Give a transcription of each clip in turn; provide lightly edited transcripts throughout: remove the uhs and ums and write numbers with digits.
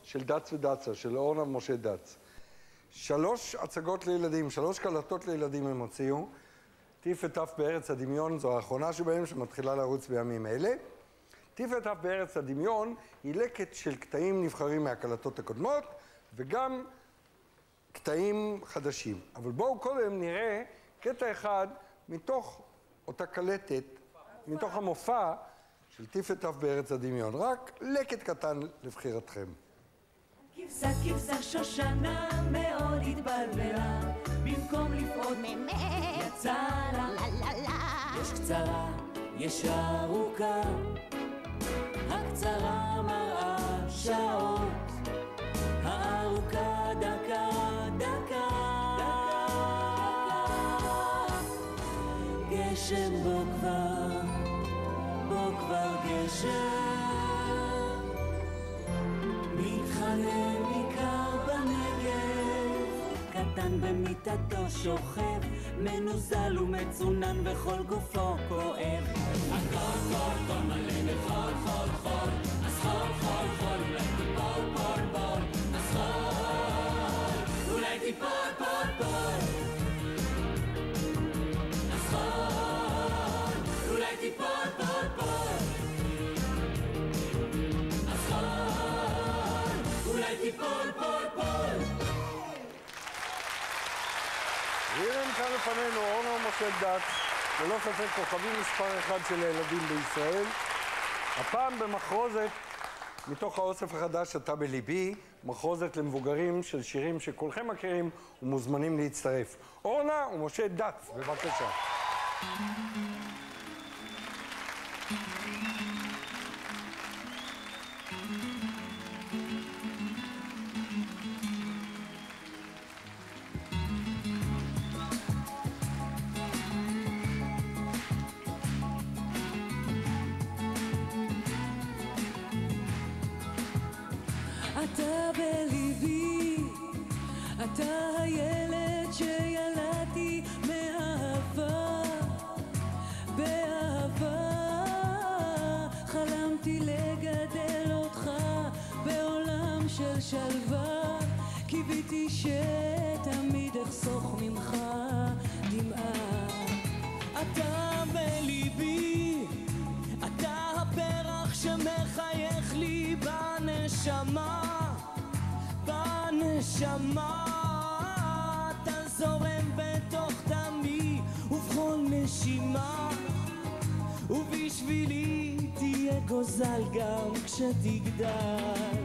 של דץ ודצה, של אורנה ומשה דץ. 3 הצגות לילדים, 3 קלטות לילדים הם הוציאו. טיף וטף בארץ הדמיון זו האחרונה שבהם, שמתחילה לרוץ בימים אלה. טיף וטף בארץ הדמיון היא לקט של קטעים נבחרים מהקלטות הקודמות, וגם קטעים חדשים. אבל בואו קודם נראה קטע אחד מתוך אותה קלטת, מתוך המופע של טיף וטף בארץ הדמיון. רק לקט קטן לבחירתכם. כבשה שושנה מאוד התבלבלה, במקום לפעוד יצא לה יש קצרה, יש ארוכה, הקצרה מראה שעות, הארוכה דקה, גשם בו כבר גשם, מתחנן ניכר בנגב, קטן במיטתו שוכב, מנוזל ומצונן וכל גופו כואב. הכל מלא בחול, חול, אז חול, אולי תיפול, פול, אז חול, אולי תיפול, פול, אז חול, אולי תיפול, פול, אז חול, אולי תיפול, פול. והנה כאן לפנינו אורנה ומשה דץ, ללא ספק כוכבים מספר 1 של הילדים בישראל. הפעם במחרוזת מתוך האוסף החדש אתה בליבי, מחרוזת למבוגרים של שירים שכולכם מכירים ומוזמנים להצטרף. אורנה ומשה דץ, בבקשה. אתה בליבי, אתה הילד שילדתי מאהבה, באהבה חלמתי לגדל אותך בעולם של שלווה, קיוויתי שתמיד אחסוך ממך דמעה. אתה בליבי, אתה הפרח שמחייך לי בנשמה, בנשמה אתה זורם בתוך דמי ובכל נשימה, ובשבילי תהיה גוזל גם כשתגדל.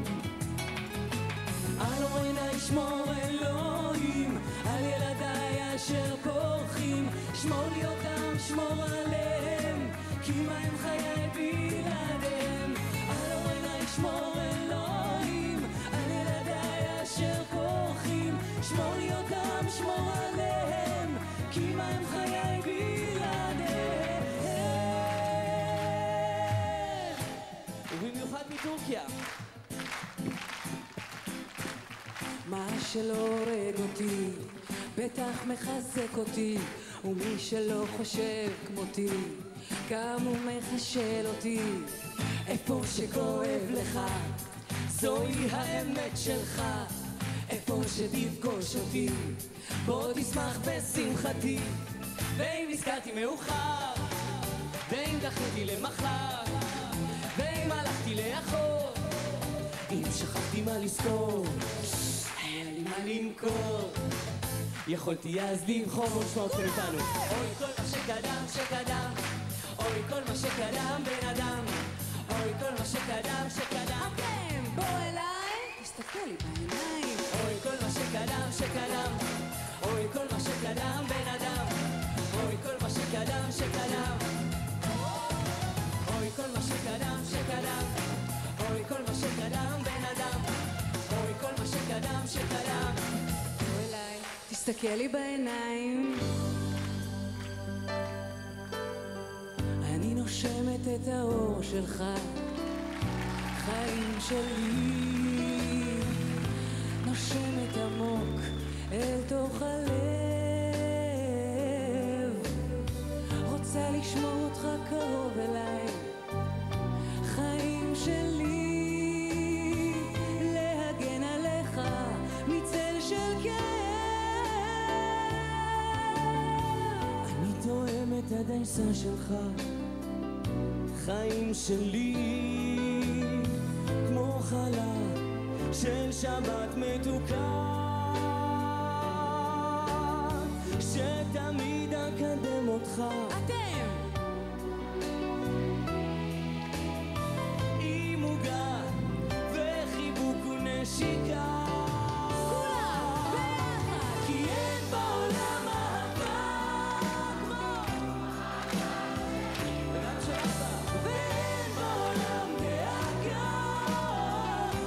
על עיניי שמור אלוהים, על ילדיי אשר פורחים, שמור לי אותם, שמור עליהם, כי מה הם חיי בלעדיהם. על עיניי שמור אלוהים, על ילדיי אשר פורחים, שמור לי אותם, שמור עליהם, כי מה הם חיי בלעדיהם. ובמיוחד מטורקיה. מה שלא הורג אותי בטח מחזק אותי, ומי שלא חושב כמותי גם הוא מחשל אותי. איפה שכואב לך זוהי האמת שלך, איפה שתפגוש אותי בוא תשמח בשמחתי. ואם נזכרתי מאוחר, ואם דחיתי למחר, ואם הלכתי לאחור, אם שכחתי מה לזכור, היה לי מה למכור, יכולתי אז לבחור. עוד שמות איתנו. אוי כל מה שקדם, אוי כל מה שקדם בן אדם, אוי כל מה שקדם. אתם בוא אליי, תסתכל לי בעיניים. אוי כל מה שקדם, אוי כל מה שקדם בן אדם, אוי כל מה שקדם. אוי כל מה שקדם, אוי כל מה שקדם בן אדם, אוי כל מה שקדם. בוא אליי, תסתכל לי בעיניים. אני נושמת את האור שלך, חיים שלי, נושמת עמוק אל תוך הלב, רוצה לשמור אותך קרוב אליי, חיים שלי, הכניסה שלך, חיים שלי כמו חלה של שבת מתוקה, שתמיד אקדם אותך. אתם! עם מוגה וחיבוק ונשיקה, כולה ביחד, כי אין בעולם אהבה כמו רק שאבא, ואין בעולם דאגה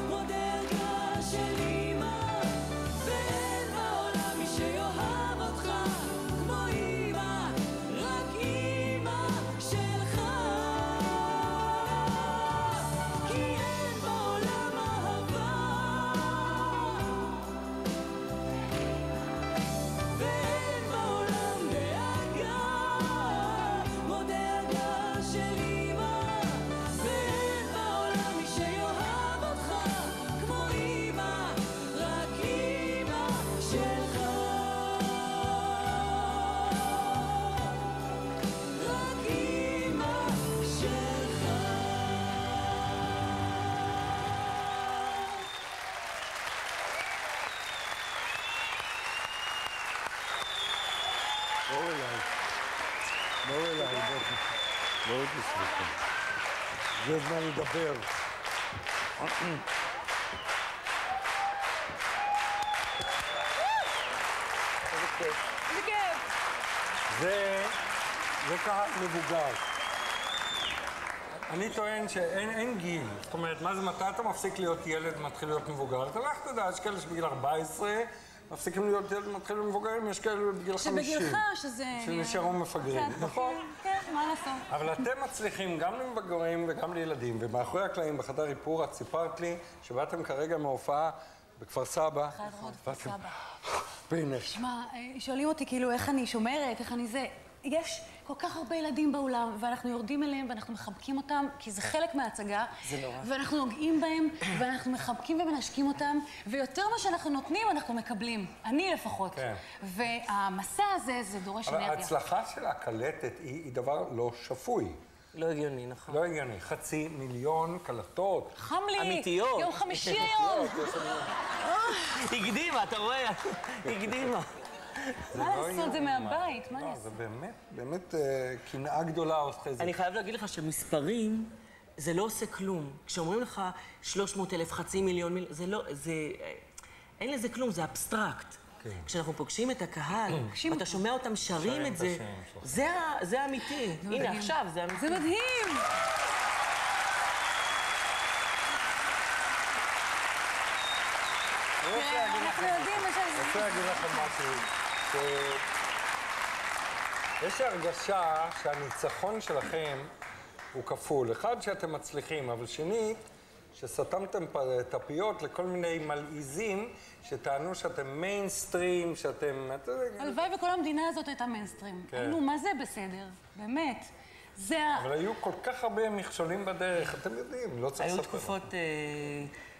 כמו דאגה של אמא, ואין בעולם מי שיאהב אותך כמו אמא, רק אמא שלך, כי אין בעולם אהבה ואין בעולם דאגה כמו דאגה של אמא, ואין בעולם מי שיאהב אותך כמו אמא, רק אמא שלך, רק אמא שלך. בואו אליי. בואו אליי, בואו תסליחו. זה זמן לדבר. זה קהל מבוגר. אני טוען שאין גיל. זאת אומרת, מה זה, מתי אתה מפסיק להיות ילד ומתחיל להיות מבוגר? אתה לך תדע, יש כאלה שבגיל 14 מפסיקים להיות ילד ומתחילים להיות מבוגרים, יש כאלה בגיל 50. שבגילך שזה... שנשארו מפגרים, נכון? כן, מה לעשות? אבל אתם מצליחים גם למבוגרים וגם לילדים, ומאחורי הקלעים בחדר איפור את סיפרת לי שבאתם כרגע מהופעה בכפר סבא. בכפר סבא. והנה. שמע, שואלים אותי כאילו איך אני שומרת, איך אני זה. יש כל כך הרבה ילדים באולם, ואנחנו יורדים אליהם ואנחנו מחבקים אותם, כי זה חלק מההצגה. זה נורא. ואנחנו נוגעים בהם, ואנחנו מחבקים ומנשקים אותם, ויותר מה שאנחנו נותנים, אנחנו מקבלים. אני לפחות. כן. והמסע הזה, זה דורש אבל אנרגיה. ההצלחה של הקלטת היא דבר לא שפוי. לא הגיוני, נכון. לא הגיוני. 500,000 קלטות. חם לי! אמיתיות. יום חמישי היום! הקדימה, אתה רואה? הקדימה. מה לעשות, זה מהבית, מה אני אעשה? זה באמת קנאה גדולה עושה את זה. אני חייב להגיד לך שמספרים, זה לא עושה כלום. כשאומרים לך 300,000, 500,000, זה לא, זה... אין לזה כלום, זה אבסטרקט. כשאנחנו פוגשים את הקהל, ואתה שומע אותם שרים את זה, זה אמיתי. הנה, עכשיו, זה אמיתי. זה מדהים! אנחנו יודעים מה אני רוצה להגיד לכם משהו, יש הרגשה שהניצחון שלכם הוא כפול. אחד, שאתם מצליחים, אבל שנית, שסתמתם טפיות לכל מיני מלעיזים שטענו שאתם מיינסטרים, שאתם... הלוואי וכל המדינה הזאת הייתה מיינסטרים. היינו, מה זה בסדר? באמת. זה ה... אבל היו כל כך הרבה מכשולים בדרך, אתם יודעים, לא צריך לספר.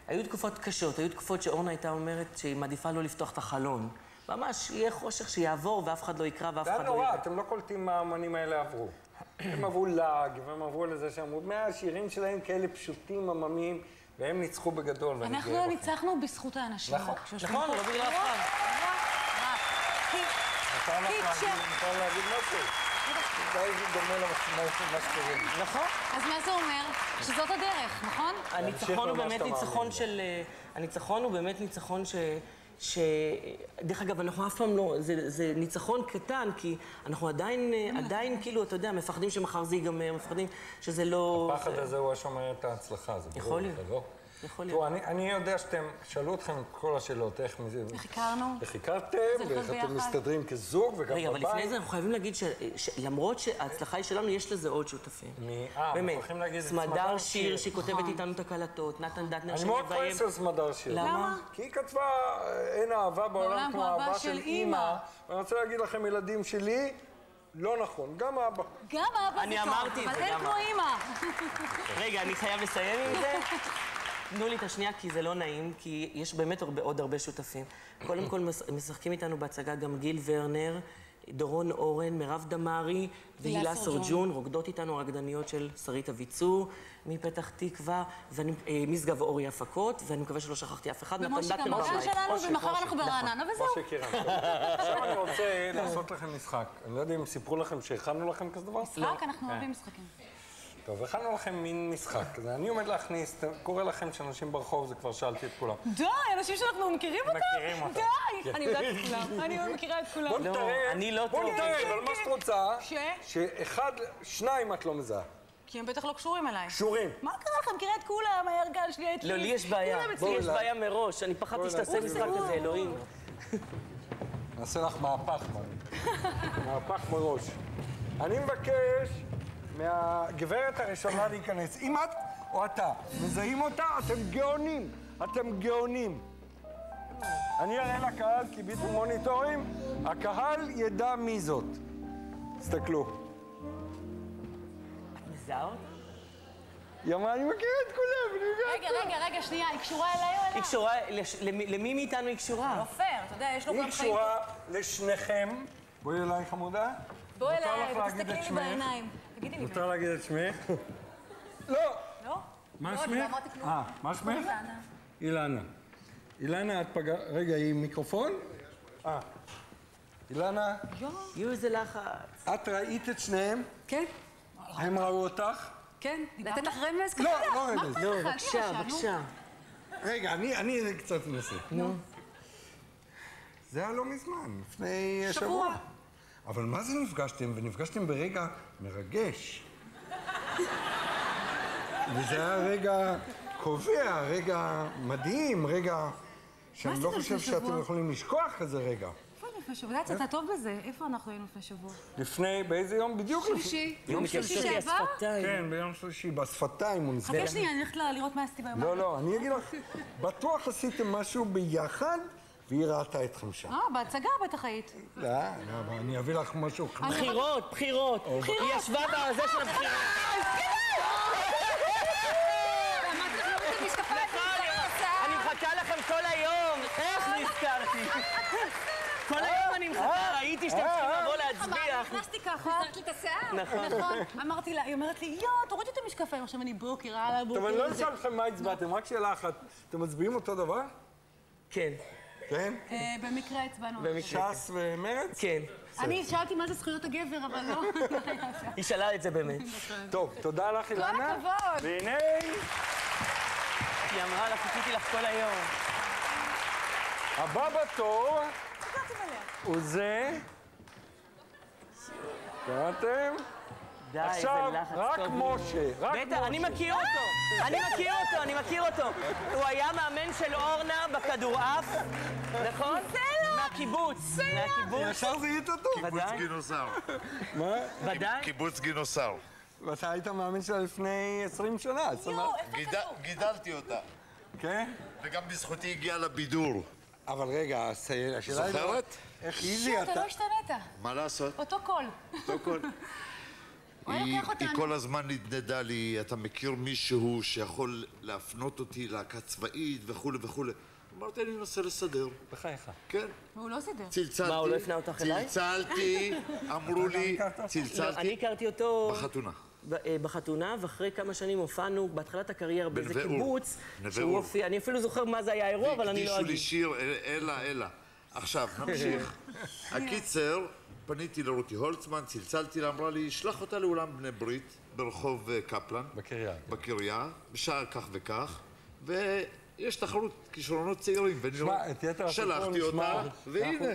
היו תקופות קשות, היו תקופות שאורנה הייתה אומרת שהיא מעדיפה לא לפתוח את החלון. ממש, יהיה חושך שיעבור ואף אחד לא יקרא ואף אחד לא יראה. זה נורא, אתם לא קולטים מה האמנים האלה עברו. הם עברו לעג, והם עברו לזה שאמרו, מהשירים שלהם כאלה פשוטים, עממיים, והם ניצחו בגדול. אנחנו ניצחנו בזכות האנשים. נכון, נכון, לא בגלל אף אחד. מותר להגיד משהו. זה דומה למה שקוראים. נכון. אז מה זה אומר? שזאת הדרך, נכון? הניצחון הוא באמת ניצחון של... הניצחון הוא באמת ניצחון דרך אגב, אנחנו אף פעם לא... זה ניצחון קטן, כי אנחנו עדיין כאילו, אתה יודע, מפחדים שמחר זה ייגמר, מפחדים שזה לא... הפחד הזה הוא השומר את ההצלחה, זה ברור. יכול להיות. יכול להיות. אני יודע שאתם, שאלו אתכם את כל השאלות, איך הכרנו. איך הכרתם, ואיך אתם מסתדרים כזוג וגם בבית. רגע, אבל לפני זה אנחנו חייבים להגיד שלמרות שההצלחה היא שלנו, יש לזה עוד שותפים. באמת. סמדר שיר, שהיא כותבת איתנו את הקלטות, נתן דטנר אני מאוד כועס על סמדר שיר. למה? כי היא כתבה, אין אהבה בעולם כמו אהבה של אימא. ואני רוצה להגיד לכם, ילדים שלי, לא נכון, גם אבא. גם אבא זה אני טוב, אמרתי את אבל זה, אין גם כמו אימא. רגע, אני חייב לסיים עם זה. תנו לי את השנייה, כי זה לא נעים, כי יש באמת עוד הרבה שותפים. קודם כל, משחקים איתנו בהצגה גם גיל ורנר, דורון אורן, מירב דמארי והילה סורג'ון, רוקדות איתנו הרקדניות של שרית אביצור מפתח תקווה, ומשגב אורי הפקות, ואני מקווה שלא שכחתי אף אחד. ומושי גם בגן שלנו, ומחר אנחנו ברעננה, וזהו. מושי קירן. עכשיו אני רוצה לעשות לכם משחק. אני לא יודע אם סיפרו לכם שהכנו לכם כזה דבר? משחק? אנחנו אוהבים משחקים. טוב, הכנו לכם מין משחק. אני עומד להכניס, קורא לכם שאנשים ברחוב, זה כבר שאלתי את כולם. די, אנשים שאנחנו מכירים אותם? מכירים אותם. די, אני יודעת את כולם. אני מכירה את כולם. בוא נתראה, בוא נתראה, אבל מה שאת רוצה, שאחד, שניים את לא מזהה. כי הם בטח לא קשורים אליי. קשורים. מה קרה לך? מכירה את כולם, הירגן שלי, את לי. לא, לי יש בעיה. יש בעיה מראש. אני פחדתי שתעשה משחק כזה, אלוהים. נעשה לך מהפך, מהפך מראש. אני מבקש מהגברת הראשונה להיכנס. אם את או אתה מזהים אותה, אתם גאונים. אתם גאונים. אני אראה לקהל, כי ביטו מוניטורים, הקהל ידע מי זאת. תסתכלו. את מזהה אותה? היא אמרה, אני מכירה את כולם, רגע, שנייה, היא קשורה אליי או אליה? היא קשורה, למי מאיתנו היא קשורה? לא פייר, אתה יודע, יש לו גם היא חיים. קשורה לשניכם. בואי אליי, חמודה. בואי אליי, מותר לך להגיד תסתכלי את לי שמך? בעיניים. תגידי לי. מותר להגיד את שמך? לא. לא? מה לא, שמך? אני לא אמרתי כלום. מה שמך? אילנה. אילנה. אילנה, את פגע... רגע, היא עם מיקרופון? אילנה, יו, איזה לחץ. את ראית את שניהם? כן, הם ראו אותך? כן. לתת לך רמז? לא, לא רמז. לא, בבקשה. רגע, אני קצת מנסה. נו. זה היה לא מזמן, לפני שבוע. אבל מה זה נפגשתם? ונפגשתם ברגע מרגש. וזה היה רגע קובע, רגע מדהים, רגע שאני לא חושב שאתם יכולים לשכוח כזה רגע. איפה לפני שבוע? אתה טוב בזה. איפה אנחנו היינו לפני שבוע? לפני, באיזה יום? בדיוק לפני. שלישי. יום שלישי שעבר? השפתיים. כן, ביום שלישי, בשפתיים הוא נסגר. חכה שנייה, אני הולכת לראות מה עשיתי ביום. לא, אני אגיד לך, בטוח עשיתם משהו ביחד, והיא ראתה אתכם שם. בהצגה בטח היית. לא, אני אביא לך משהו. בחירות. היא ישבה בזה של הבחירות. אני מחכה לכם כל היום. איך נזכרתי? כל היום אני מחכה, ראיתי שאתם צריכים לבוא להצביע. נכנסתי ככה. זרקת לי את השיער. נכון. אמרתי לה, היא אומרת לי, תורידי את המשקפיים. עכשיו אני בוקר, הלאה בוקר. טוב, אני לא אשאל אתכם מה הצבעתם, רק שאלה אחת. אתם מצביעים אותו דבר? כן. כן? במקרה הצבענו. ש"ס ומרצ? כן. אני שאלתי מה זה זכויות הגבר, אבל לא. היא שאלה את זה באמת. טוב, תודה לך, אילנה. כל הכבוד. והנה... היא אמרה לה, חיכיתי לך כל היום. הבא בתור הוא זה... שמעתם? די, איזה עכשיו, לחץ רק טוב. משה, רק בטח, אני מכיר אותו. הוא היה מאמן של אורנה בכדורעף, נכון? זה לא! מהקיבוץ. ישר זיהית אותו? קיבוץ גינוסר. מה? ודאי. קיבוץ גינוסר. ואתה היית מאמין שלה לפני 20 שנה. גידלתי אותה. כן? וגם בזכותי הגיעה לבידור. אבל רגע, השאלה היא... זוכרת? איך איזי אתה אתה... לא השתנית. מה לעשות? אותו קול. לא כל. הוא היה לוקח היא אותנו. כל הזמן נדנדה לי, אתה מכיר מישהו שיכול להפנות אותי להקה צבאית וכולי וכולי. אמרתי, אני אנסה לסדר. בחייך. כן. והוא לא סידר. צלצלתי. מה, הוא לא הפנה אותך אליי? צלצלתי, אמרו לי, לא, צלצלתי. אני הכרתי אותו בחתונה. בחתונה, ואחרי כמה שנים הופענו בהתחלת הקריירה באיזה בנווה אור. קיבוץ. נווה שהוא אור. הופיע, אני אפילו זוכר מה זה היה האירוע, אבל אני לא והקדישו לי אגיד. שיר, אלה. עכשיו, נמשיך. הקיצר, פניתי לרותי הולצמן, צלצלתי לה, אמרה לי, שלח אותה לאולם בני ברית, ברחוב קפלן. בקריה, בשעה כך וכך, ויש תחרות כישרונות צעירים. שמע, את יתר הסיפור שלחתי נשמע. אותה, והנה.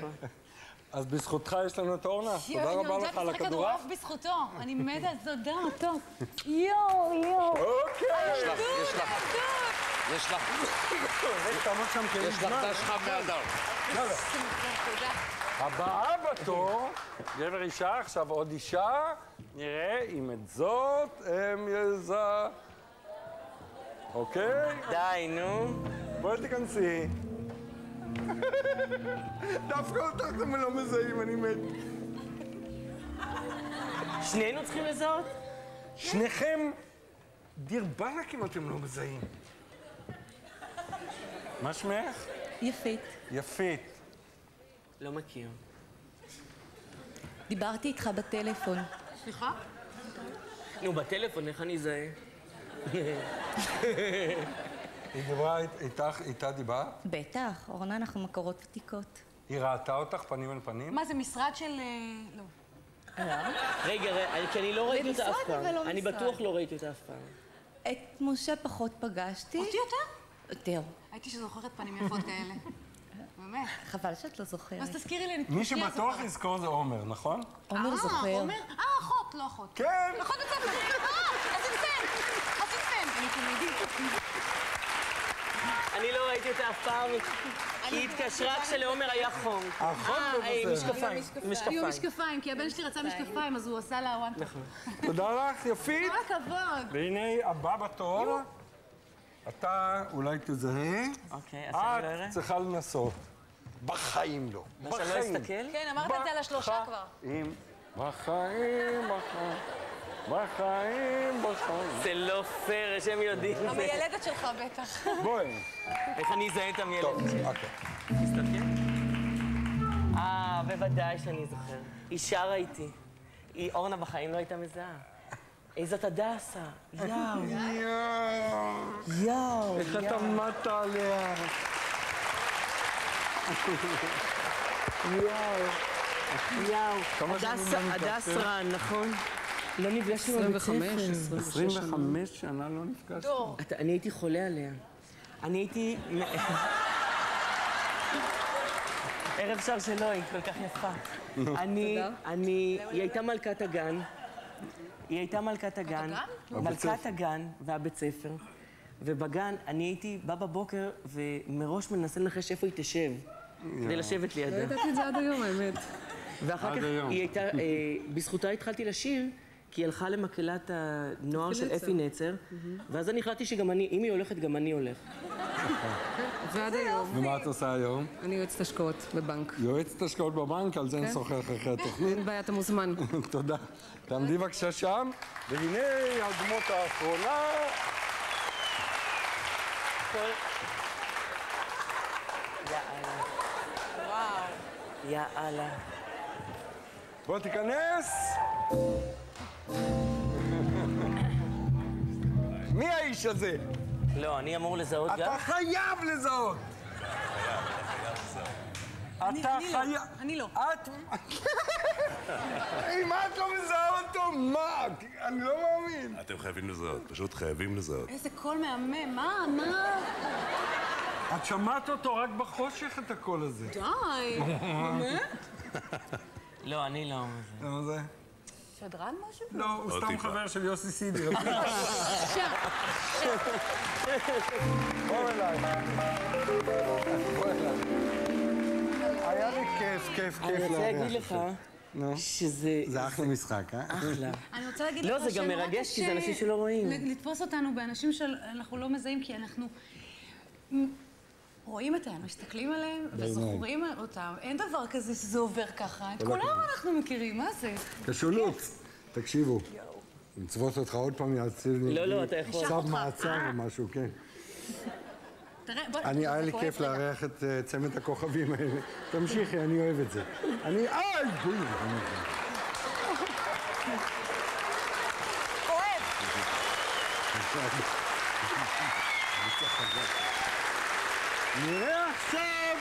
אז בזכותך יש לנו את אורנה. תודה אני רבה יודעת לך על לשחק הכדורעף. כדורעף בזכותו. אני מתה, תודה, טוב. יואו. אוקיי. יש לך תעמוד שם כאיש זמן. דש חם מהדר. הבאה בתור, גבר אישה, עכשיו עוד אישה, נראה אם את זאת הם יזהה. אוקיי? די, נו. בואי תיכנסי. דווקא אותך אתם לא מזהים, אני מת. שנינו צריכים לזהות? שניכם, דיר באלק אם אתם לא מזהים. מה שמך? יפית. יפית. לא מכיר. דיברתי איתך בטלפון. סליחה? נו, בטלפון, איך אני אזהה? היא דיברה איתך, איתה דיברת? בטח, אורנה, אנחנו מכרות ותיקות. היא ראתה אותך פנים אל פנים? מה, זה משרד של... לא. רגע, כי אני לא ראיתי אותה אף במשרד, פעם. אבל לא אני משרד. בטוח לא ראיתי אותה אף פעם. את משה פחות פגשתי. אותי יותר? יותר. הייתי שזוכרת פנים יפות כאלה. באמת. חבל שאת לא זוכרת. אז תזכירי לי, אני מי שבטוח יזכור זה עומר, נכון? עומר זוכר. עומר? אחות, לא אחות. כן! אחות בית ספר. הסינפן. הסינפן. אני תלמידית. אני לא ראיתי אותה אף פעם, כי היא התקשרה כשלעומר היה חום. אחות בבית ספר. משקפיים. היו משקפיים, כי הבן שלי רצה משקפיים, אז הוא עשה לה וואן טופ. תודה לך, יפית. כל הכבוד. והנה הבא בתור. אתה אולי תזהה. אוקיי, אז אני לא אראה. את צריכה לנסות. בחיים לא. מה, שאני לא אסתכל? כן, אמרת את זה על השלושה כבר. בחיים. זה לא פייר, שהם יודעים. המיילדת שלך בטח. בואי. איך אני אזהה את המיילדת טוב, שלי? אוקיי. תסתכל. בוודאי שאני זוכר. היא שרה איתי. אורנה בחיים לא הייתה מזהה. זאת הדסה. יאו. איך אתה מתה עליה? יאו. הדס רן, נכון? לא נפגשנו בבית ספר. 25 שנה לא נפגשנו. אני הייתי חולה עליה. אני הייתי... ערב שר שלו, היא כל כך יפה. היא הייתה מלכת הגן. היא הייתה מלכת הגן. מלכת הגן והבית ספר. ובגן אני הייתי בא בבוקר ומראש מנסה לנחש איפה היא תשב. כדי לשבת לידה. לא ידעתי את זה עד היום, האמת. ואחר כך היא הייתה... בזכותה התחלתי לשיר. כי היא הלכה למקהלת הנוער של אפי נצר, ואז אני החלטתי שגם אני, אם היא הולכת, גם אני הולך. ועד היום. ומה את עושה היום? אני יועצת השקעות בבנק. יועצת השקעות בבנק, על זה נשוחח אחרי התוכנית. אין בעיה, אתה מוזמן. תודה. תעמדי בבקשה שם, והנה הדמות האחרונה. יאללה. וואו. יאללה. בוא תיכנס. מי האיש הזה? לא, אני אמור לזהות גם? אתה חייב לזהות! אתה חייב... אני לא. את... אם את לא מזהה אותו, מה? אני לא מאמין. אתם חייבים לזהות, פשוט חייבים לזהות. איזה קול מהמם, מה? את שמעת אותו רק בחושך, את הקול הזה. די. באמת? לא, אני לא. למה זה? שדרן משהו? לא, הוא סתם חבר של יוסי סידי. בוא אליי. בוא אליי. היה לי כיף אני רוצה להגיד לך נו. שזה... זה אחלה משחק, אה? אחלה. אני רוצה להגיד לא, לך זה גם מרגש, כי זה אנשים שלא רואים. לתפוס אותנו באנשים שאנחנו לא מזהים, כי אנחנו רואים אותם, מסתכלים עליהם וזוכרים אותם. אין דבר כזה שזה עובר ככה. את כולם אנחנו מכירים, מה זה? קשולות. תקשיבו. נצבות אותך עוד פעם, יעציל לי. לא, אתה יכול. צו מעצר או משהו, כן. היה לי כיף לארח את צמד הכוכבים האלה. תמשיכי, אני אוהב את זה. אני... אוהב! נראה עכשיו